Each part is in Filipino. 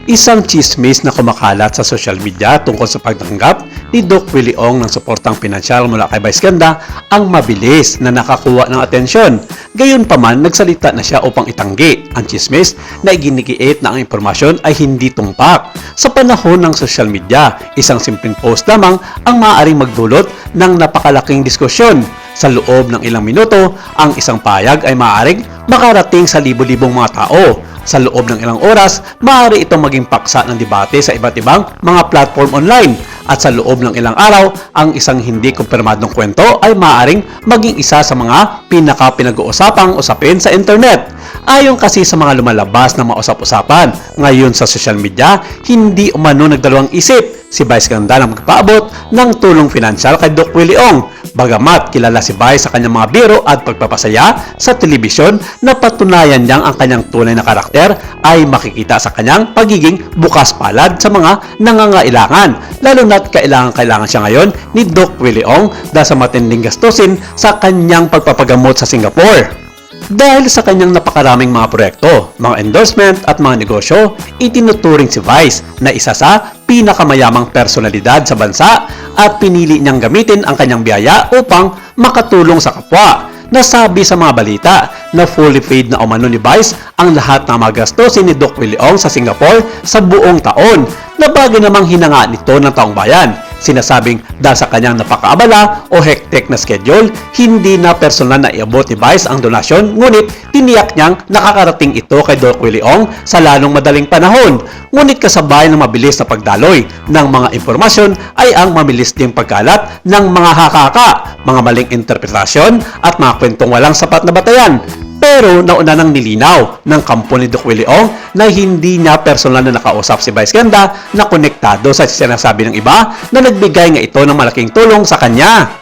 Isang chismis na kumakalat sa social media tungkol sa pagtanggap ni Doc Willie Ong ng suportang pinansyal mula kay Vice Ganda ang mabilis na nakakuha ng atensyon. Gayunpaman, nagsalita na siya upang itanggi ang chismis na iginigiit na ang impormasyon ay hindi tungpak. Sa panahon ng social media, isang simpleng post lamang ang maaaring magdulot ng napakalaking diskusyon. Sa loob ng ilang minuto, ang isang payag ay maaaring makarating sa libo-libong mga tao. Sa loob ng ilang oras, maaari itong maging paksa ng debate sa iba't ibang mga platform online. At sa loob ng ilang araw, ang isang hindi kumpirmadong kwento ay maaaring maging isa sa mga pinaka-pinag-uusapang usapin sa internet. Ayon kasi sa mga lumalabas na mausap-usapan ngayon sa social media, hindi umano nagdalawang isip si Vice Ganda na magpaabot ng tulong pinansyal kay Doc Willie Ong. Bagamat kilala si Vice sa kanyang mga biro at pagpapasaya sa telebisyon, na patunayan niyang ang kanyang tunay na karakter ay makikita sa kanyang pagiging bukas palad sa mga nangangailangan. Lalo na't kailangan siya ngayon ni Doc Willie Ong dahil sa matinding gastusin sa kanyang pagpapagamot sa Singapore. Dahil sa kanyang napakaraming mga proyekto, mga endorsement at mga negosyo, itinuturing si Vice na isa sa pinakamayamang personalidad sa bansa at pinili niyang gamitin ang kanyang biyaya upang makatulong sa kapwa. Nasabi sa mga balita na fully paid na umano ni Vice ang lahat ng mga gastusin ni Doc Willie Ong sa Singapore sa buong taon, na bagay namang hinanga nito ng taong bayan. Sinasabing dahil sa kanyang napakaabala o hectic na schedule, hindi na personal na iabot ni Vice ang donasyon, ngunit tiniyak niyang nakakarating ito kay Doc Willie Ong sa lalong madaling panahon. Ngunit kasabay ng mabilis na pagdaloy ng mga impormasyon ay ang mabilis ding pagkalat ng mga hakaka, mga maling interpretasyon at mga kwentong walang sapat na batayan. Pero nauna nang nilinaw ng kampo ni Doc Willie Ong na hindi niya personal na nakausap si Vice Ganda na konektado sa sinasabi ng iba na nagbigay nga ito ng malaking tulong sa kanya.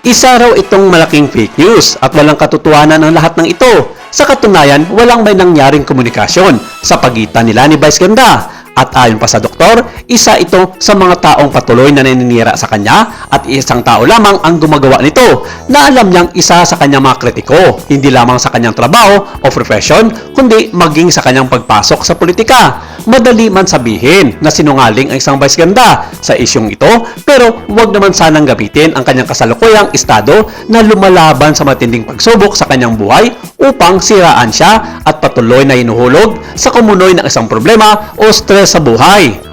Isa raw itong malaking fake news at walang katotohanan ang lahat ng ito. Sa katunayan, walang may nangyaring komunikasyon sa pagitan nila ni Vice Ganda. At ayon pa sa doktor, isa ito sa mga taong patuloy na naninira sa kanya at isang tao lamang ang gumagawa nito, na alam niyang isa sa kanyang mga kritiko, hindi lamang sa kanyang trabaho o profession, kundi maging sa kanyang pagpasok sa politika. Madali man sabihin na sinungaling ang isang Vice Ganda sa isyong ito, pero huwag naman sanang gamitin ang kanyang kasalukuyang estado na lumalaban sa matinding pagsubok sa kanyang buhay upang siraan siya at patuloy na hinuhulog sa kumunoy ng isang problema o stress sa buhay.